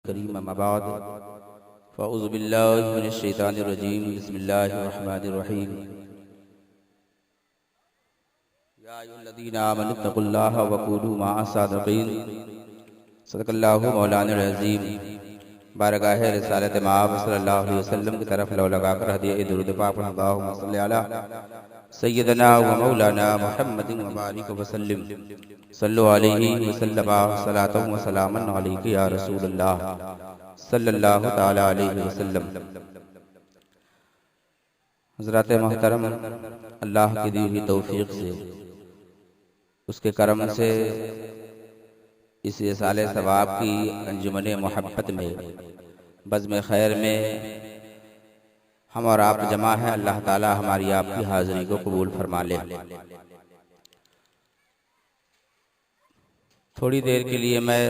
करीम अम्मा बाद फ़अऊज़ु बिल्लाहि मिनश शैतानिर रजीम बिस्मिल्लाहिर रहमानिर रहीम या अय्युहल्लज़ीना आमनु तक़ुल्लाहा व कूनू मअस सादिक़ीन सदक़ल्लाहु मौलाना अज़ीम। बारगाह रिसालत माब सल्लल्लाहु अलैहि वसल्लम की तरफ लो लगाकर हदिया दुरूद पाक अल्लाहुम्मा सल्लि अला सय्यदना व मौलाना मुहम्मदिन व बारिक व सल्लिम सल्लु अलैहि व सल्लम सलातन व सलामन अलैका या रसूलल्लाह सल्लल्लाहु तआला अलैहि वसल्लम। हज़रात मोहतरम, अल्लाह की दी हुई तौफीक से, उसके करम से इस साले सवाब की अंजुमन मोहब्बत में, बज़्म खैर में हम और आप जमा है। अल्लाह ताला हमारी आपकी हाज़िरी को कबूल फरमा ले। थोड़ी देर के लिए मैं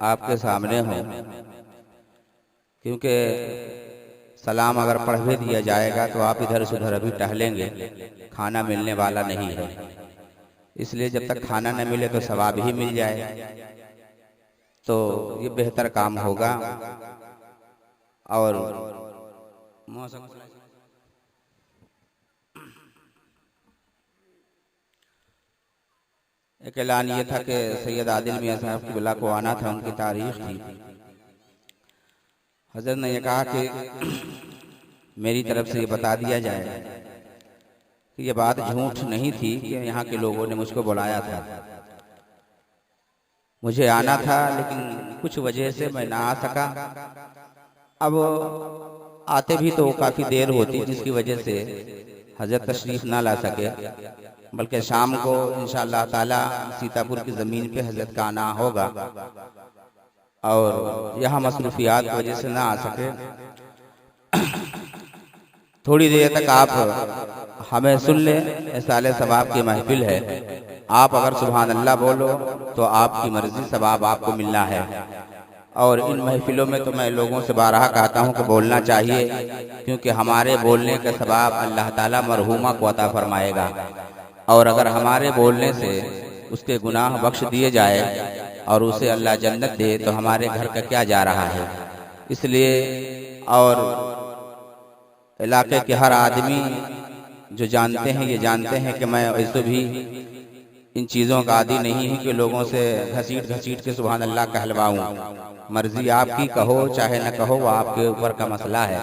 आपके सामने हूँ, क्योंकि सलाम अगर पढ़ भी दिया जाएगा तो आप इधर से उधर अभी टहलेंगे, खाना मिलने वाला नहीं है। इसलिए जब तक खाना न मिले तो सवाब ही मिल जाए तो ये बेहतर काम होगा। और एक ऐलान ये था कि सैयद आदिल मियां साहब की बिला को आना था, उनकी तारीख थी। हजरत ने ये कहा कि मेरी तरफ से ये बता दिया जाए कि ये बात झूठ नहीं थी कि यहाँ के लोगों ने मुझको बुलाया था। मुझे आना था, लेकिन कुछ वजह से मैं ना आ सका। अब आते भी तो काफ़ी देर होती, जिसकी वजह से हजरत तशरीफ ना ला सके, बल्कि शाम को इंशाअल्लाह ताला सीतापुर की ज़मीन पे हजरत का आना होगा और यहाँ मसरूफियात की वजह से ना आ सके। थोड़ी देर तक आप हमें सुन लें। साले सवाब की महफिल है। आप अगर सुभान अल्लाह बोलो तो आपकी मर्जी, सवाब आपको मिलना है। और इन महफिलों में तो मैं लोगों से बारहा कहता हूँ कि बोलना चाहिए, क्योंकि हमारे बोलने का सवाब अल्लाह ताला मरहूमा को अता फरमाएगा। और अगर हमारे बोलने से उसके गुनाह बख्श दिए जाए और उसे अल्लाह जन्नत दे तो हमारे घर का क्या जा रहा है। इसलिए और इलाके के हर आदमी जो जानते हैं, ये जानते हैं कि मैं ऐसे भी इन चीज़ों का आदी नहीं हूँ कि लोगों से घसीट घसीट के सुभान अल्लाह कहलवाऊँ। मर्जी आपकी, कहो चाहे न कहो, वो आपके ऊपर का मसला है।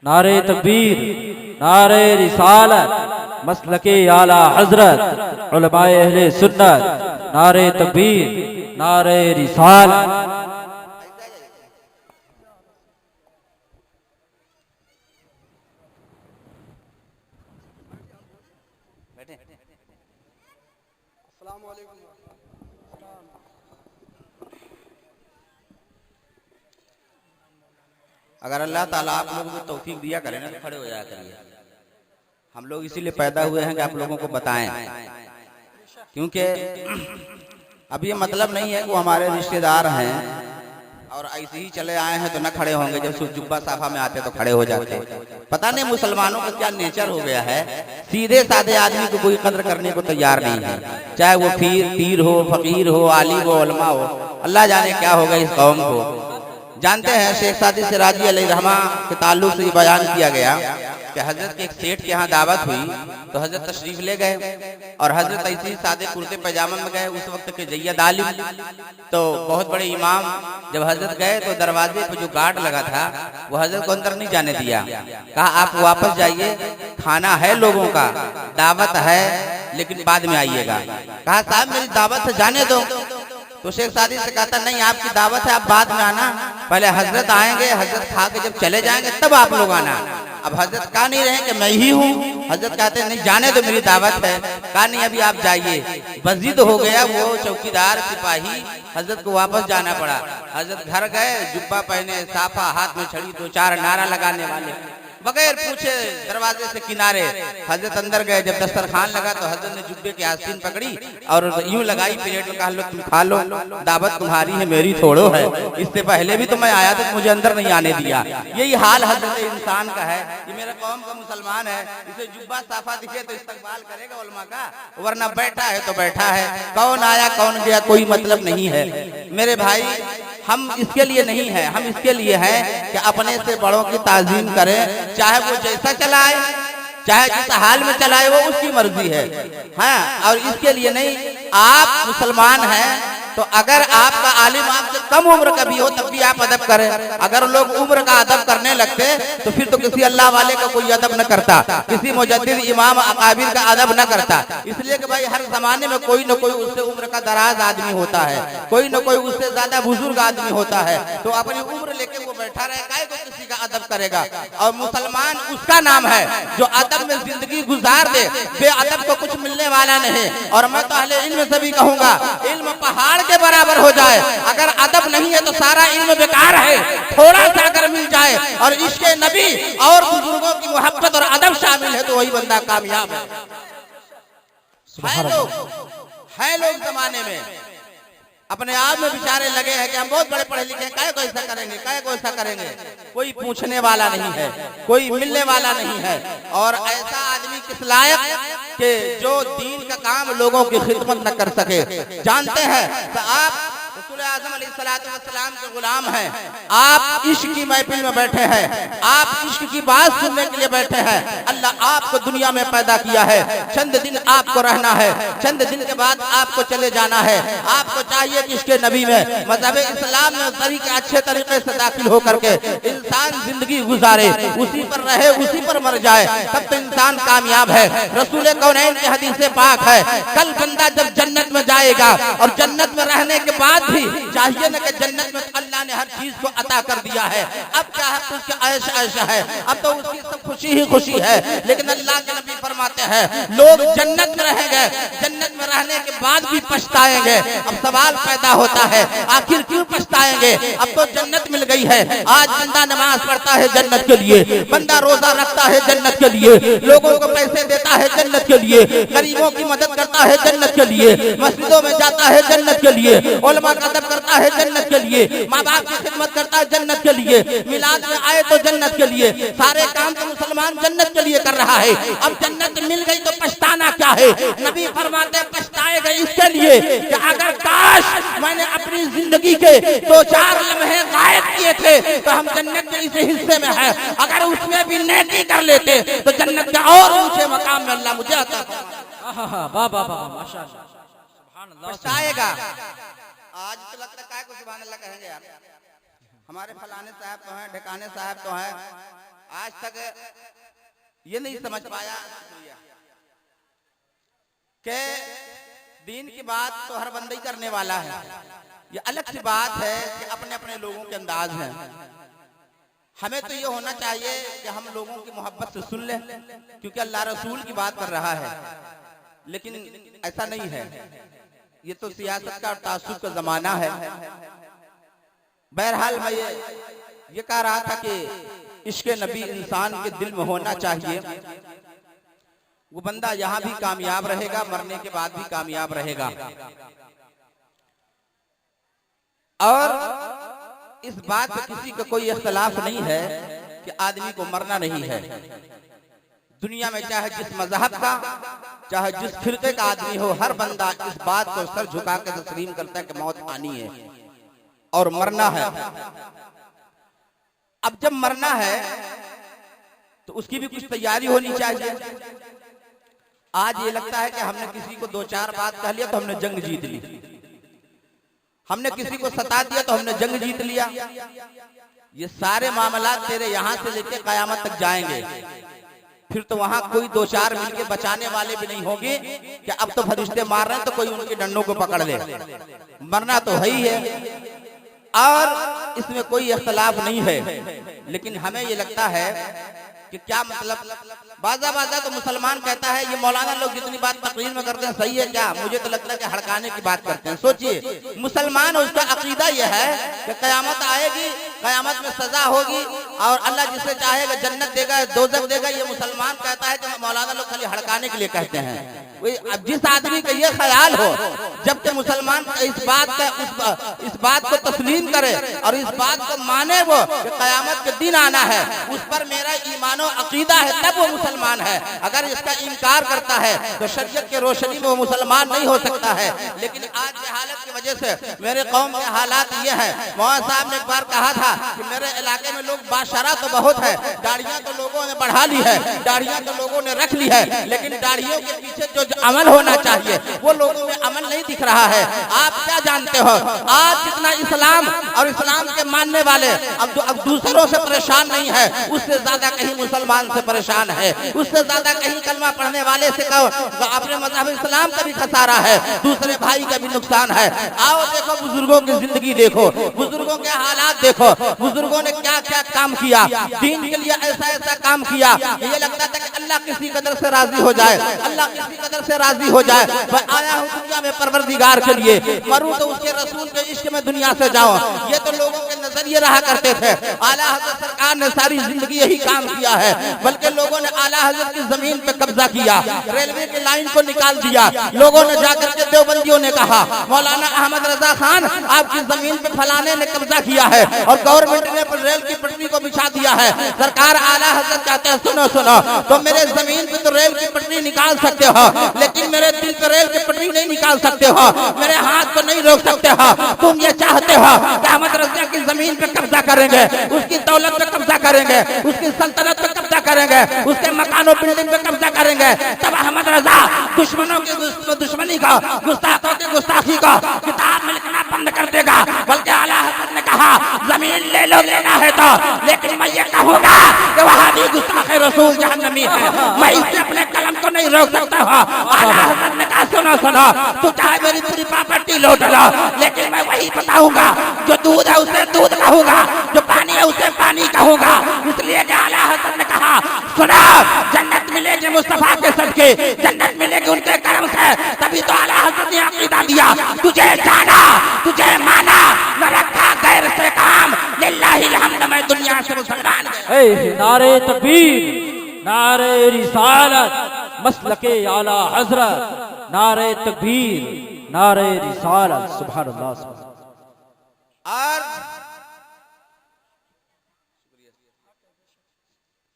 नारे तकबीर, नारे रिसालत, मसलके आला हजरत, उलमाए अहले सुन्नत। नारे तकबीर, नारे रिसालत। अगर अल्लाह ताला आप लोगों को तौफीक दिया करे ना तो खड़े हो जाया करिए। हम लोग इसीलिए पैदा हुए हैं कि आप लोगों को बताएं, क्योंकि अब ये मतलब नहीं है कि वो हमारे रिश्तेदार हैं और ऐसे ही चले आए हैं तो न खड़े होंगे। जब जुब्बा साफा में आते तो खड़े हो जाते। पता नहीं मुसलमानों का क्या नेचर हो गया है, सीधे साधे आदमी को कोई कद्र करने को तैयार नहीं है, चाहे वो पीर हो, फकीर हो, आलिम हो, उलमा हो। अल्लाह जाने क्या होगा इस कौम को। जानते हैं शेख सादी सिराजी अलैहिर्रहमा के ताल्लुक से ये बयान किया गया कि हजरत के एक सेठ के यहाँ दावत हुई तो हजरत तशरीफ ले गए और हजरत ऐसे ही सादे कुर्ते पैजामा में गए। उस वक्त के जैयद आलिम तो बहुत बड़े इमाम, जब हजरत गए तो दरवाजे पे जो गार्ड लगा था वो हजरत को अंदर नहीं जाने दिया। कहा आप वापस जाइए, खाना है लोगों का, दावत है, लेकिन बाद में आइएगा। कहा साहब मेरी दावत है, जाने दो। तो शेख सादी से कहता नहीं, आपकी दावत है, आप बाद में आना, पहले हजरत आएंगे, हजरत खा के जब चले जाएंगे तब आप लोग आना। अब हजरत कहा नहीं रहे कि मैं ही हूँ। हजरत कहते नहीं जाने दो, मेरी दावत है। कहा नहीं अभी आप जाइए। बजिद हो गया वो चौकीदार सिपाही, हजरत को वापस जाना पड़ा। हजरत घर गए, जुब्बा पहने, साफा हाथ में छड़ी, दो चार नारा लगाने वाले। बगैर पूछे दरवाजे से किनारे हजरत अंदर गए। जब दस्तरखान लगा तो हजरत ने जुब्बे की आस्तीन पकड़ी और यूं लगाई प्लेट में, कहा लो तुम खा लो, दावत तुम्हारी है मेरी थोड़ो है। इससे पहले भी तो मैं आया तो मुझे अंदर नहीं आने दिया। यही हाल हजरत इंसान का है। ये मेरा कौम का मुसलमान है, इसे जुब्बा साफा दिखे तो इस्तकबाल करेगा उलमा का, वरना बैठा है तो बैठा है। कौन आया कौन गया कोई मतलब नहीं है। मेरे भाई हम इसके लिए नहीं है, हम इसके लिए है कि अपने से बड़ों की ताजीम करें, चाहे वो जैसा चलाए, चाहे जिस हाल में चलाए, वो उसकी मर्जी है। हाँ, और इसके लिए नहीं। आप मुसलमान हैं तो अगर आपका आलिम आपसे कम उम्र का भी हो तब भी आप अदब करें। अगर लोग उम्र का अदब करने लगते तो फिर तो किसी अल्लाह वाले का कोई अदब न करता, किसी मुजद्दिद इमाम अकाबिर का अदब न करता। इसलिए कि भाई हर जमाने में कोई न कोई उससे उम्र का दराज आदमी होता है, कोई न कोई उससे ज्यादा बुजुर्ग आदमी होता है। तो अपनी उम्र लेके वो बैठा रहे, काहे को किसी का अदब करेगा। और मुसलमान उसका नाम है जो अदब में जिंदगी गुजार दे, बेअदब को कुछ मिलने वाला नहीं। और मैं तो अहले इल्म से भी कहूंगा, इल्म पहाड़ के बराबर हो जाए, अगर अदब नहीं है तो सारा इल्म बेकार है। थोड़ा सा अगर मिल जाए और इश्क़े नबी और बुजुर्गों की मोहब्बत और अदब शामिल है तो वही बंदा कामयाब है। है लोग जमाने में अपने आप में बेचारे लगे हैं कि हम बहुत बड़े पढ़े लिखे हैं, काहे को ऐसा करेंगे, काहे को ऐसा करेंगे। कोई पूछने वाला नहीं है, कोई मिलने वाला नहीं है। और ऐसा आदमी किस लायक के जो दीन का काम लोगों की खिदमत न कर सके। जानते हैं तो आप रसूल आज़म अलैहिस्सलाम के गुलाम हैं, आप इश्क की महफिल में बैठे हैं, आप इश्क की बात सुनने के लिए बैठे हैं। अल्लाह आपको दुनिया में पैदा किया है, चंद दिन आपको रहना है, चंद दिन के बाद आपको चले जाना है। आपको चाहिए कि इसके नबी में मज़हब इस्लाम में तरीके अच्छे तरीके से दाखिल होकर के इंसान जिंदगी गुजारे, उसी पर रहे, उसी पर मर जाए, तब तो इंसान कामयाब है। रसूल कौनैन की हदीस पाक है, कल बंदा जब जन्नत में जाएगा और जन्नत में रहने के बाद भी चाहिए न कि जन्नत में अल्लाह ने हर चीज को अता कर दिया है, अब क्या है तो उसके ऐश ऐश है, अब तो उसकी सब खुशी ही खुशी है। लेकिन अल्लाह के नबी फरमाते हैं लोग जन्नत में रहेंगे, जन्नत में रहने के बाद भी पछताएंगे। अब सवाल पैदा होता है आखिर क्यों पछताएंगे, अब तो जन्नत मिल गई है। आज बंदा नमाज पढ़ता है जन्नत के लिए, बंदा रोजा रखता है जन्नत के लिए, लोगों को पैसे देता है जन्नत के लिए, गरीबों की मदद करता है जन्नत के लिए, मस्जिदों में जाता है जन्नत के लिए, उलमा का अदब करता है जन्नत के लिए, माँ बाप की खिदमत करता है जन्नत के लिए, मिलाद में आए तो जन्नत के लिए, सारे काम तो मुसलमान जन्नत के लिए कर रहा है। अब जन्नत मिल गई तो पछताना क्या है। नबी फरमाते पछताएगा इसके लिए कि अगर काश मैंने अपनी जिंदगी के 2-4 लम्हे गायब किए थे तो हम जन्नत के इस हिस्से में है, अगर उसमें भी नेकी कर लेते तो जन्नत के और ऊंचे मकाम में अल्लाह मुझे अता पछताएगा। आज तो लगता है कुछ सुभान अल्लाह कहेंगे यार, हमारे फलाने साहब तो हैं, ढकाने साहब तो हैं, आज तक ये नहीं समझ पाया कि दीन की बात तो हर बंदा ही करने वाला है। ये अलग सी बात है कि अपने अपने लोगों के अंदाज हैं। हमें तो ये होना चाहिए कि हम लोगों की मोहब्बत से सुन लें, क्योंकि अल्लाह रसूल की बात कर रहा है। लेकिन ऐसा नहीं है, ये तो सियासत का और तासुब का जमाना है। बहरहाल मैं ये कह रहा था कि इश्क़े नबी इंसान के दिल में होना चाहिए, वो बंदा यहाँ भी कामयाब रहेगा, मरने के बाद भी कामयाब रहेगा। और इस बात पे किसी का कोई इख्तलाफ नहीं है कि आदमी को मरना नहीं है। दुनिया में चाहे जिस मजहब का, चाहे जिस फिरके का आदमी हो, हर बंदा इस बात को सर झुका के तस्लीम करता है कि मौत आनी है और मरना है। अब जब मरना है तो उसकी भी कुछ तैयारी होनी चाहिए। आज ये लगता है कि हमने किसी को 2-4 बात कह लिया तो हमने जंग जीत ली, हमने किसी को सता दिया तो हमने जंग जीत लिया। ये सारे मामला तेरे यहां से लेकर कयामत तक जाएंगे, फिर तो वहां कोई 2-4 मिलके बचाने वाले भी नहीं होंगे कि अब तो फरिश्ते मार रहे हैं तो कोई उनके डंडों को पकड़ ले। मरना तो है ही है और इसमें कोई इख्तलाफ नहीं है। लेकिन हमें ये लगता है कि क्या मतलब, बाजा तो मुसलमान कहता है, ये मौलाना लोग जितनी बात तकरीर में करते हैं सही है क्या? मुझे तो लगता है कि हड़काने की बात करते हैं। सोचिए, मुसलमान उसका अकीदा यह है कि कयामत आएगी कयामत में सजा होगी और अल्लाह जिसे चाहेगा जन्नत देगा, दोजख देगा। ये मुसलमान कहता है कि मौलाना लोग खाली हड़काने के लिए कहते हैं। अब जिस आदमी का ये ख्याल हो, जब तक मुसलमान इस बात को तस्लीम करे और इस बात को माने वो कि कयामत के दिन आना है, उस पर मेरा ईमान और अकीदा है, तब वो मुसलमान है। अगर इसका इनकार करता है तो शरीयत के रोशनी में वो मुसलमान नहीं हो सकता है। लेकिन आज की हालत की वजह से मेरे कौम के हालात ये है। मौलाना साहब ने एक बार कहा था कि मेरे इलाके में लोग बाशरा तो बहुत है, दाढ़ियां तो लोगों ने बढ़ा ली है, दाढ़ियां तो लोगों ने रख ली है, लेकिन दाढ़ियों के पीछे जो अमल होना चाहिए वो लोगों में अमल नहीं दिख रहा है। आप क्या जानते हो आज कितना इस्लाम और इस्लाम के मानने वाले अब दूसरों से परेशान नहीं है, उससे ज्यादा कहीं मुसलमान से परेशान है, उससे ज्यादा कहीं कलमा पढ़ने वाले से अपने मजहब इस्लाम का भी खसारा है, दूसरे भाई का भी नुकसान है। आओ देखो बुजुर्गों की जिंदगी देखो, बुजुर्गों के हालात देखो, बुजुर्गों ने क्या क्या काम किया, दीन के लिए ऐसा ऐसा काम किया। ये लगता था कि अल्लाह किसी कदर से राजी हो जाए, अल्लाह किसी कदर से राजी हो जाए। मैं आया हूँ दुनिया में परवरदिगार के लिए, मरूं तो उसके रसूल के इश्क में दुनिया से जाऊं। ये तो लोगों के नजरिए रहा करते थे। आला हजरत सरकार ने सारी जिंदगी यही काम किया है, बल्कि लोगों ने आला हजरत की जमीन पे कब्जा किया, रेलवे की लाइन को निकाल दिया। लोगों ने जाकर के देवबंदियों ने कहा मौलाना अहमद रजा खान आपकी जमीन पे फलाने ने कब्जा किया है और गवर्नमेंट ने रेल की पटरी को बिछा दिया है। सरकार आला हजरत कहते हैं सुनो सुनो, तो मेरे जमीन पे तो रेल की पटरी निकाल सकते हो, लेकिन मेरे दिल पे रेल की पटरी नहीं निकाल सकते हो, मेरे हाथ को नहीं रोक सकते हो। तुम ये चाहते हो कि अहमद रजा की जमीन पे कब्जा करेंगे, उसकी दौलत पे कब्जा करेंगे, उसकी सल्तनत पे कब्जा करेंगे, उसके मकानों बिल्डिंग पे कब्जा करेंगे, तब अहमद रजा दुश्मनों की दुश्मनी का, गुस्ताखों की गुस्ताखी का किताब में लिखना बंद कर देगा। बल्कि आला हजरत ने कहा जमीन ले लो लेना है तो, लेकिन मैं ये कहूँगा कि वहाँ भी गुस्ताखे रसूल जहन्नमी है, मैं इसे अपने कलम को नहीं रोक सकता हूँ। आला हजरत ने कहा सुनो सुनो, तू चाहे मेरी पूरी प्रॉपर्टी लौट लो, लेकिन मैं वही बताऊंगा जो दूध है उसे दूध कहूंगा, जो पानी है उसे पानी कहूंगा। इसलिए कि आला हजरत ने कहा सुनो, जन्नत मिलेगी मुस्तफा के सदके, जन्नत मिलेगी उनके कर्म से, तभी तो आला हजरत ने अकीदा दिया तुझे जाना तुझे माना न रखा गैर से काम, लिल्लाहिल हम्द, मैं दुनिया से मुसलमान। नारे तकबीर, नारे रिसालत, मसलके आला हजरत, नारे तकबीर, नारे रिसालत, सुभान अल्लाह। और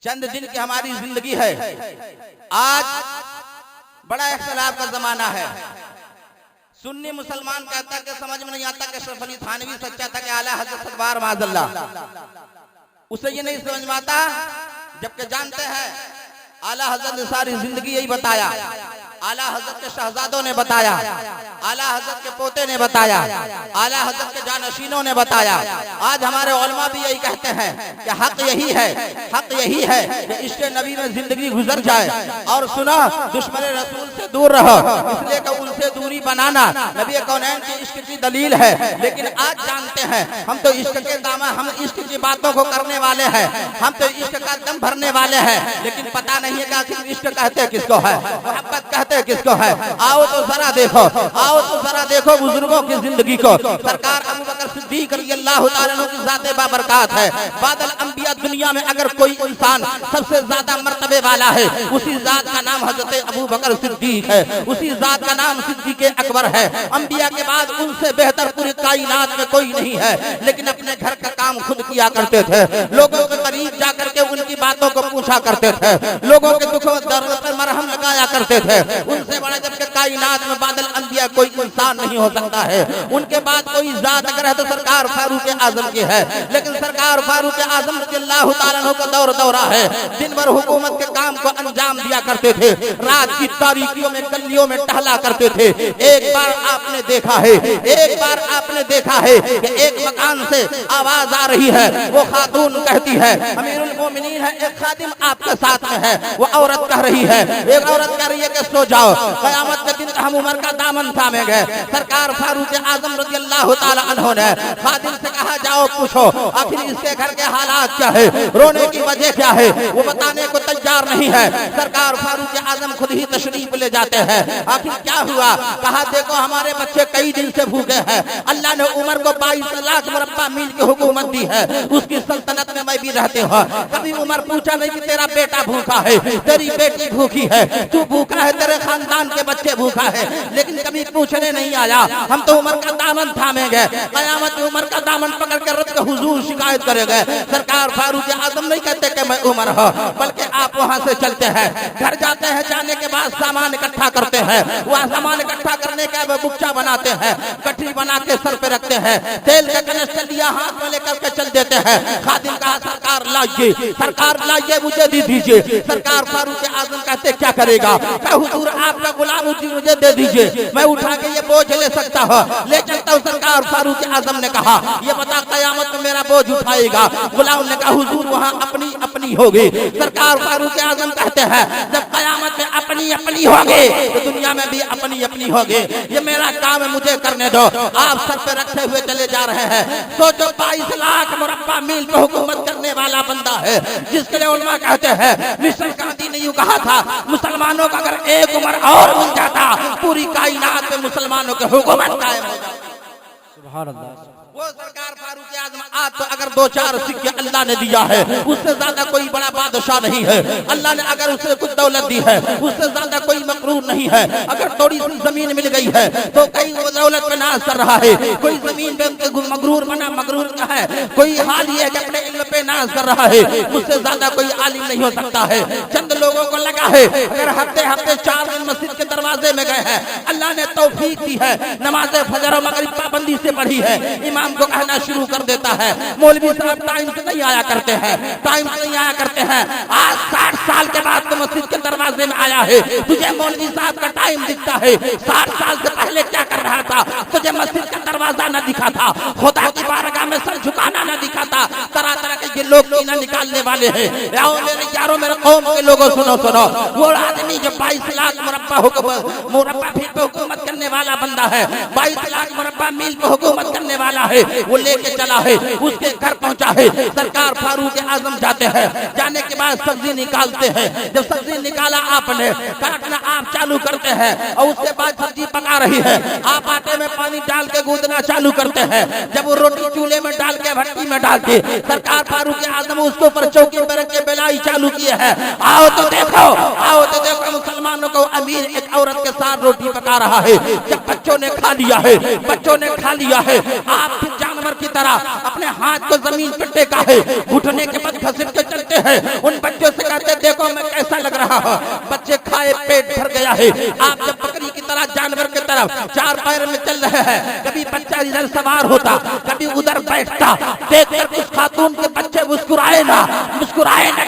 चंद दिन की हमारी जिंदगी है, आज बड़ा इख्तिलाफ का जमाना है। सुन्नी मुसलमान कहता कि समझ में नहीं आता कि अशरफ अली थानवी सच्चा था कि आला हजरत सतवार माज़ल्ला, उसे ये नहीं समझ में आता, जबकि जानते हैं आला हजरत ने सारी जिंदगी यही बताया, आला हजरत के शहजादों ने बताया, आला हजरत के पोते ने बताया, आला हजरत के जानशीनों ने बताया। आज हमारे उलमा भी यही कहते हैं कि हक यही है, हक यही है कि इश्क़ नबी में जिंदगी गुजर जाए। और सुना, दुश्मन रसूल से दूर रहो, इसलिए कि उनसे दूरी बनाना नबी कौनैन के इश्क की दलील है। लेकिन आज जानते हैं हम तो इश्क के दामा, हम इश्क की बातों को करने वाले हैं, हम तो इश्क का दम भरने वाले हैं, लेकिन पता नहीं है कि आखिर इश्क कहते किसको है, मोहब्बत कहते किसको है। आओ तो जरा देखो, आओ तो जरा देखो बुजुर्गों की जिंदगी को। सरकार अबू बकर सिद्दीक रज़ियल्लाहु ताला अन्हु की ज़ात बाबरकात है। बादल अंबिया दुनिया में अगर कोई इंसान सबसे ज्यादा मर्तबे वाला है, उसी जात का नाम हजरत अबू बकर सिद्दीक है, उसी जात का नाम सिद्दीक अकबर है। अंबिया के बाद उनसे बेहतर पूरी कायनात में कोई नहीं है, लेकिन अपने घर का काम खुद किया करते थे, लोगों के करीब जाकर के उनकी बातों को पूछा करते थे, लोगों के दुखों दर्द पर मरहम लगाया करते थे। उनसे बड़ा जबकि कायनात में बादल अंबिया कोई इंसान नहीं हो सकता है। उनके बाद कोई जात अगर है तो सरकार फारूक आजम की है, लेकिन सरकार फारूक आजम रज़ियल्लाहु ताला अन्हु का दौरा है। दिन भर हुकूमत के काम को अंजाम दिया करते थे, रात की तारीकियों में गलियों में टहला करते थे। एक बार आपने देखा है, एक बार आपने देखा है कि एक मकान से आवाज आ रही है, वो खातून कहती है अमीरुल मोमिनीन है, एक खादिम आपके साथ में है, वो औरत कह रही है, एक औरत कह रही है कि सो जाओ, क़यामत के दिन हम उमर का दामन थामेंगे। सरकार फारूक आजम रज़ी अल्लाह ताला अन्हु ने खादिम से कहा जाओ पूछो आखिर इसके घर के हालात क्या है, रोने की वजह क्या है, वो बताने को तैयार नहीं है। सरकार फारूक आजम खुद ही तशरीफ ले जाते हैं, आखिर क्या हुआ, कहा देखो हमारे बच्चे कई दिन से भूखे हैं, अल्लाह ने उमर को 22 लाख मुरब्बा मील की हुकूमत दी है, उसकी सल्तनत में मैं भी रहते हो। कभी उमर पूछा नहीं कि तेरा बेटा भूखा है, तेरी बेटी भूखी है, तू भूखा है, तेरे खानदान के बच्चे भूखा है, लेकिन कभी पूछने नहीं आया। हम तो उमर का दामन थामेंगे, क़यामत में उमर का दामन पकड़ कर रब के हुजूर शिकायत करेंगे। सरकार फारूक आजम नहीं कहते कि मैं उमर हूं, बल्कि आप वहां से चलते हैं, घर जाते हैं, जाने के बाद सामान इकट्ठा करते हैं, वह सामान इकट्ठा करने के बाद बुच्चा बनाते हैं, गठरी बना के सर पे रखते हैं, तेल का कनेक्शन लिया हाथ में लेकर के चल देते हैं। खादिम कहा सरकार लाइए, सरकार लाइए, मुझे दे दीजिए। सरकार फारूक आजम कहते क्या करेगा, क्या हुजूर आपका गुलाम मुझे दे दीजिए, मैं उठा के ये बोझ ले सकता हूँ, ले चलता हूँ। सरकार फारूक आजम ने कहा ये बता क़यामत में मेरा बोझ उठाएगा। गुलाम ने कहा हुजूर वहाँ अपनी अपनी होगी। सरकार फारूक आजम कहते हैं जब क़यामत में अपनी अपनी होगी तो दुनिया में भी अपनी अपनी होगी, ये मेरा काम है, मुझे करने दो। आप सर पे रखे हुए चले जा रहे हैं। सोचो 22 लाख मुरब्बा मील पे हुकूमत करने वाला बंदा है, जिसके लिए उलमा कहते हैं मिस्र गांधी ने यूं कहा था मुसलमानों का अगर एक उम्र और बन जाता पूरी कायनात में मुसलमानों की हुकूमत कायम हो जाती। सुभान अल्लाह। वो सरकार फारूक आजम आज तो अगर 2-4 सिक्के अल्लाह ने दिया है, उससे ज्यादा कोई बड़ा बादशाह नहीं है। अल्लाह ने अगर उसे कुछ दौलत दी है, उससे ज्यादा कोई मकरूर नहीं है। अगर थोड़ी सी जमीन मिल गई है तो कई वो दौलत पे नाज कर रहा है, कोई जमीन पे मकरूर बना मकरूर का है, कोई हाल ये कि अपने इल्म पे नाज कर रहा है। मुझसे ज्यादा कोई आलिम नहीं हो सकता है। चंद लोगों को लगा है अगर हफ्ते हफ्ते 4 दिन मस्जिद के दरवाजे में गए हैं, अल्लाह ने तौफीक दी है, नमाज फजर और मगरिब पाबंदी से पढ़ी है, इमाम को कहना शुरू कर देता है मौलवी साहब टाइम से नहीं आया करते हैं, टाइम से नहीं आया करते हैं। आज 60 साल के बाद तो मस्जिद के दरवाजे में आया है, तुझे मौलवी साहब का टाइम दिखता है, 60 साल से पहले क्या कर रहा था, तुझे मस्जिद का दरवाजा न दिखा था, खुदा की बारगाह में सर झुकाना न दिखा था। तरह तरह के ये लोग कीना निकालने वाले हैं। आओ मेरे यारों, मेरे कौम के लोगों सुनो सुनो, वो आदमी जो 22 लाख मुरब्बा फीट पे हुकूमत करने वाला बंदा है, 22 लाख मुरब्बा मील पे हुकूमत करने वाला है, वो लेके चला है, उसके घर पहुंचा है। सरकार फारूक आजम जाते हैं, जाने के बाद सब्जी निकालते हैं। जब सब्जी निकाला आपने, काटना आप चालू करते हैं और उसके बाद सब्जी पका रही है, आप आटे में पानी डाल के गूंदना चालू करते हैं। जब वो रोटी चूल्हे में डाल के भट्टी में डाल के सरकार फारूक आजम उसके ऊपर चौकी पर रख के बेलाई चालू किए हैं। आओ तो देखो, आओ तो देखो, मुसलमानों को अमीर एक औरत के साथ रोटी पका रहा है। जब बच्चों ने खा लिया है, बच्चों ने खा लिया है, आप जानवर की तरह अपने हाथ को जमीन पर टेका है, घुटने के बाद घसीट के चलते हैं। उन बच्चों से कहते देखो मैं कैसा लग रहा हूँ, बच्चे खाए पेट भर गया है। आप जब बकरी की तरह जानवर की तरफ 4 पैर में चल रहे हैं, कभी बच्चा इधर सवार होता, कभी उधर बैठता, देखकर उस खातून के बच्चे मुस्कुराए ना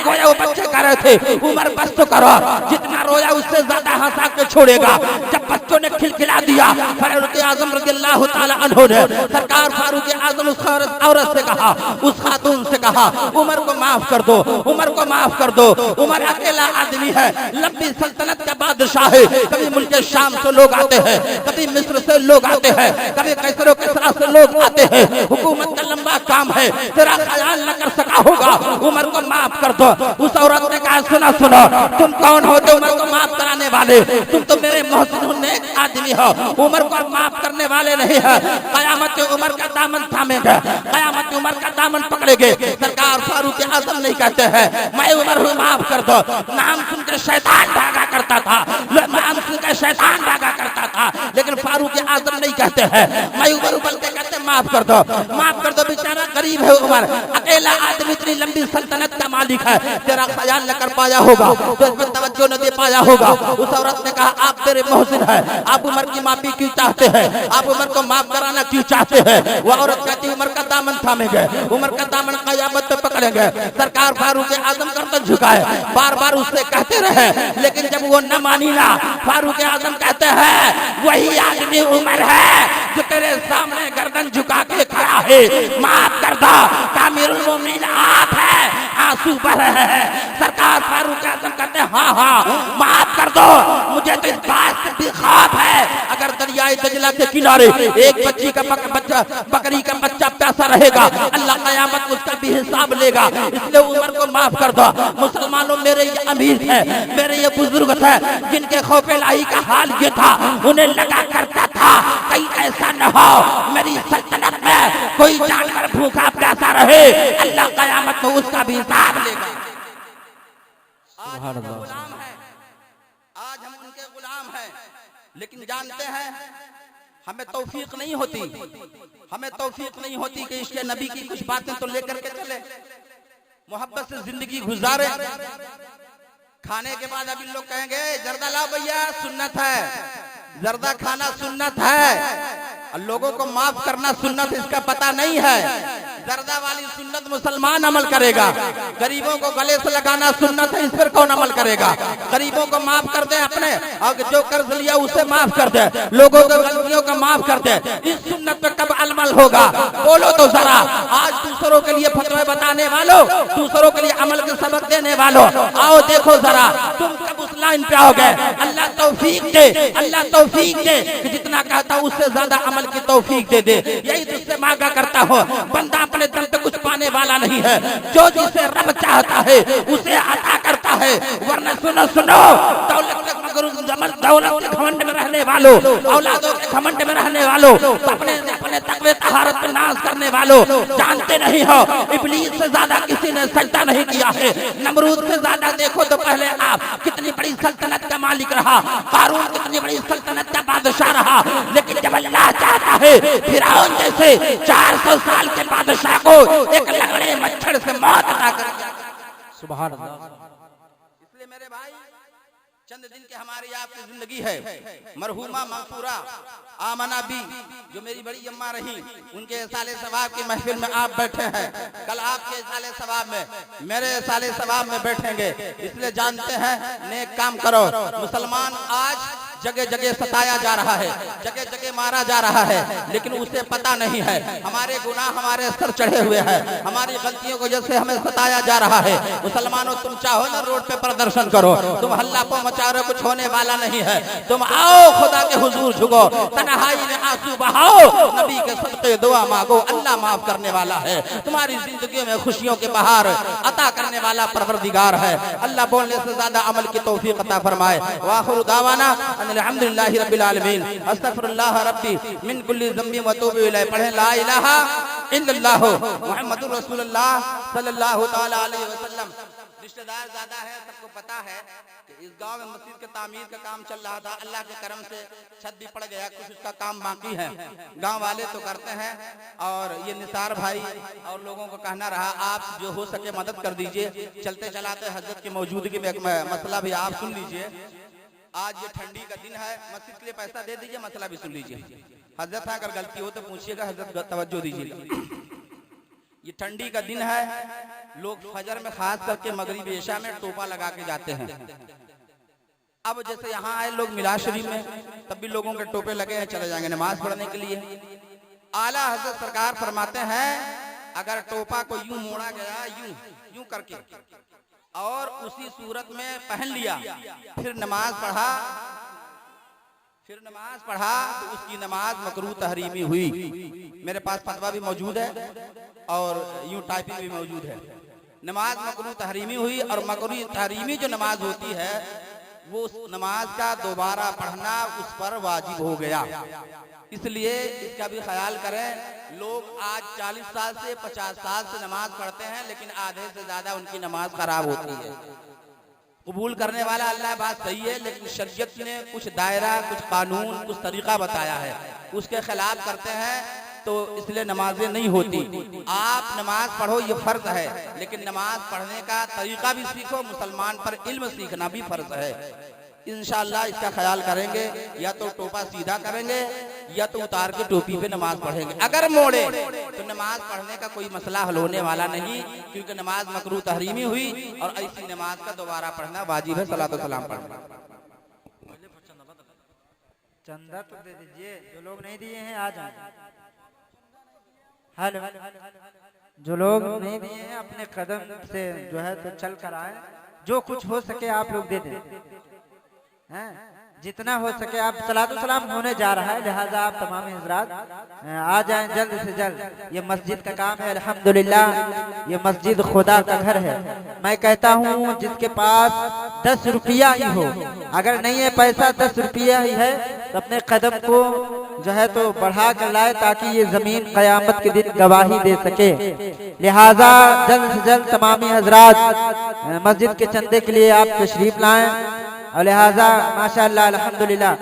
गोया वो बच्चे कह रहे थे उमर बस तो करो, जितना रोया उससे ज्यादा हंसा के छोड़ेगा। जब बच्चों ने खिलखिला दिया, फारूक आजम रज़ियल्लाहु ताला अन्हु ने सरकार फारूक आजम उस औरत से कहा, उस खातून से कहा उमर को माफ कर दो, उमर को माफ कर दो। उमर अकेला आदमी है, लंबी सल्तनत का बादशाह है। कभी मुल्क शाम से लोग आते हैं, कभी मिस्र से लोग आते हैं, कभी कैसरो किसरा से लोग आते हैं। हुकूमत का लंबा काम है, तेरा ख्याल न कर सका होगा, उमर को माफ कर दो। उस औरत ने कहा सुनो सुनो, तुम कौन होते उमर को माफ कराने वाले? तुम तो मेरे मोहसिन नेक आदमी हो, उमर को माफ करने वाले नहीं है। क़यामत में उमर का दामन थामेंगे, क़यामत में उमर का दामन पकड़ेंगे। सरकार फारूक आजम नहीं कहते हैं मैं उमर हूँ माफ कर दो, नाम सुन के शैतान भागा करता था, नाम सुन के शैतान भागा करता था, लेकिन फारूक आजम नहीं कहते हैं मैं उमर हूँ, बल्कि कहते माफ कर दो, माफ कर दो, बेचारा गरीब है उमर, अकेला आदमी, इतनी लंबी सल्तनत का मालिक है, तेरा ख्याल न कर पाया होगा, तो इस पर तवज्जो न दे पाया होगा। उस औरत ने कहा आप तेरे मोहसिन है, आप उमर की माफी क्यों चाहते हैं, आप उमर को माफ कराना क्यों चाहते हैं? वो औरत कहती उमर का दामन थामेंगे, उमर का दामन क़यामत पे पकड़ेंगे। सरकार फारूक आजम गर्दन झुकाए, बार बार उससे कहते रहे, लेकिन जब वो न मानी ना, फारूक आजम कहते हैं वही आदमी उमर है जो तेरे सामने गर्दन झुका के खड़ा है, माफ कर दो, अमीरुल मोमिनीन आप है, आंसू बह रहे हैं। सरकार फारूक आजम कहते हैं हाँ हाँ माफ कर दो, मुझे तो इस बात से भी खौफ है अगर दरियाए दजला के किनारे एक बच्ची का बकरी का बच्चा प्यासा रहेगा, अल्लाह कयामत उसका भी हिसाब लेगा। इसलिए उमर को माफ कर दो। मुसलमानों, मेरे ये अमीर है, मेरे ये बुजुर्ग थे जिनके खौफे लाई का हाल ये था, उन्हें लगा करता था कहीं ऐसा न हो मेरी सल्तनत में कोई जानवर भूखा प्यासा रहे, अल्लाह कयामत में उसका भी हिसाब लेगा। आज हम गुलाम हैं, आज हम उनके गुलाम हैं, लेकिन जानते हैं हमें तौफीक नहीं होती, हमें तौफीक नहीं होती कि इसके नबी की कुछ बातें तो लेकर के चले, मोहब्बत से जिंदगी गुजारे। खाने के बाद अभी लोग कहेंगे जर्दा लाओ भैया, सुन्नत है, जर्दा खाना सुन्नत है, और लोगों को माफ करना सुन्नत इसका पता नहीं है। जर्दा वाली सुन्नत मुसलमान अमल करेगा, गरीबों को गले से लगाना सुन्नत है, इस पर कौन अमल करेगा? गरीबों को माफ कर दे अपने, और जो कर्ज लिया उसे माफ कर दे, लोगों को गलतियों का माफ कर दे, इस सुन्नत पर कब अमल होगा? बोलो तो जरा। आज दूसरों के लिए फतवे बताने वालों, दूसरों के लिए अमल के सबक देने वालों, आओ देखो जरा तुम कब उस लाइन पे आओगे? अल्लाह तौफीक दे, अल्लाह तौफीक दे कि जितना कहता हूं उससे ज्यादा अमल की तौफीक दे दे। यही तुझसे मांगा करता हो। बंदा अपने दम पे कुछ पाने वाला नहीं है, जो जिसे रब चाहता है उसे अता करता है। वरना सुनो सुनो, दौलत के घमंड में रहने वालों, औलादों के घमंड में रहने वालों, अपने तकवे तहारत पे नाज करने वालों, जानते नहीं हो इब्लीस से ज्यादा किसी ने सजदा नहीं किया है। नमरूद से ज्यादा देखो तो पहले आप कितनी बड़ी सल्तनत का मालिक रहा, कारून कितनी बड़ी सल्तनत का बादशाह रहा, लेकिन जब अल्लाह चाहता है फिरौन जैसे 400 साल के बादशाह को एक लंगड़े मच्छर से मौत अता कर दिया। सुभान अल्लाह। इसलिए मेरे भाई चंद दिन के हमारी आपकी जिंदगी है। मरहुमा मंसूरा आमना बी जो मेरी बड़ी अम्मा रही, उनके साले सवाब की महफिल में आप बैठे हैं, कल आपके साले सवाब में मेरे साले सवाब में बैठेंगे। इसलिए जानते हैं नेक काम करो। मुसलमान आज जगह जगह सताया जा रहा है, जगह जगह मारा जा रहा है, लेकिन उसे पता नहीं है हमारे गुनाह हमारे सर चढ़े हुए हैं, हमारी गलतियों को जैसे हमें सताया जा रहा है। मुसलमानों, तुम चाहो ना रोड पे प्रदर्शन करो, तुम हल्ला पो मचा रहे, कुछ होने वाला नहीं है। तुम आओ खुदा के हुजूर झुको, तन्हाई में आंसू बहाओ, नबी के सदके दुआ मांगो, अल्लाह माफ करने वाला है। तुम्हारी जिंदगी में खुशियों के बहार अता करने वाला परवरदिगार है। अल्लाह बोलने से ज्यादा अमल की तौफीक अता फरमाए। वाखिर दावाना अल्हम्दुलिल्लाहि रब्बिल आलमीन, अस्तगफिरुल्लाह रब्बी मिन कुल्ली ज़म्बि व अतूबु इलैह। पढ़े ला इलाहा इल्लल्लाह मुहम्मदुर रसूलुल्लाह सल्लल्लाहु तआला अलैहि वसल्लम। रिश्तेदार ज्यादा है, सबको पता है कि इस गांव में मस्जिद के तामीर का काम चल रहा था। अल्लाह के करम से छत भी पड़ गया, कुछ उसका काम बाकी है। गांव वाले तो करते हैं, और ये निसार भाई और लोगों को कहना रहा आप जो हो सके मदद कर दीजिए। चलते चलाते हजरत की मौजूदगी में एक मसला भी आप सुन लीजिए। आज ये ठंडी का दिन है, मस्जिद के लिए पैसा दे दीजिए, मसला भी सुन लीजिए। हजरत अगर गलती हो तो पूछिएगा, हजरत तवज्जो दीजिए। ये ठंडी का दिन है, लोग फजर में खास करके मगरिब इशा में टोपा लगा के जाते हैं। अब जैसे यहाँ आए लोग मिलाद शरीफ में, तब भी लोगों के टोपे लगे हैं, चले जाएंगे नमाज पढ़ने के लिए। आला हजरत सरकार फरमाते हैं अगर टोपा को यूं मोड़ा गया, यूं यूं करके, और उसी सूरत में पहन लिया, फिर नमाज पढ़ा तो उसकी नमाज मकरूह तहरीमी हुई। मेरे पास फतवा भी मौजूद है और यूं टाइपिंग भी मौजूद है। नमाज मकरूह तहरीमी हुई, और मकरूह तहरीमी जो नमाज होती है वो उस नमाज का दोबारा पढ़ना उस पर वाजिब हो गया। इसलिए इसका भी ख्याल करें। लोग आज 40 साल से 50 साल से नमाज पढ़ते हैं, लेकिन आधे से ज्यादा उनकी नमाज खराब होती है। कबूल करने वाला अल्लाह बात सही है, लेकिन शरीयत ने कुछ दायरा, कुछ कानून, कुछ तरीका बताया है, उसके खिलाफ करते हैं तो इसलिए नमाजें नहीं होती। आप नमाज पढ़ो, ये फर्ज है, लेकिन नमाज पढ़ने का तरीका भी सीखो। मुसलमान पर इल्म सीखना भी फर्ज है। इंशाअल्लाह इसका ख्याल करेंगे, या तो टोपा सीधा करेंगे या तो उतार के टोपी पे नमाज पढ़ेंगे। अगर मोड़े तो नमाज पढ़ने का कोई मसला हल होने वाला नहीं, क्योंकि नमाज मकरूह तहरीमी हुई और ऐसी नमाज का दोबारा पढ़ना वाजिब है। सलातो सलाम पढ़ना। चंदा तो दे दीजिए, जो लोग नहीं दिए हैं आ जाए। हेलो जो लोग नहीं दिए हैं अपने कदम से जो है तो चल कर आए, जो कुछ हो सके आप लोग दे दें, हैं जितना हो सके। आप सलातो सलाम होने जा रहा है, लिहाजा आप तमाम हजरात आ जाएं जल्द से जल्द। ये मस्जिद का काम है, अल्हम्दुलिल्लाह ये मस्जिद खुदा का घर है। मैं कहता हूँ जिसके पास 10 रुपया ही हो, अगर नहीं है पैसा 10 रुपया ही है, तो अपने कदम को जो है तो बढ़ा कर लाए, ताकि ये जमीन कयामत के दिन गवाही दे सके। लिहाजा जल्द से जल्द तमामी हजरात मस्जिद के चंदे के लिए आप तशरीफ लाएं, और लिहाजा माशाअल्लाह अल्हम्दुलिल्लाह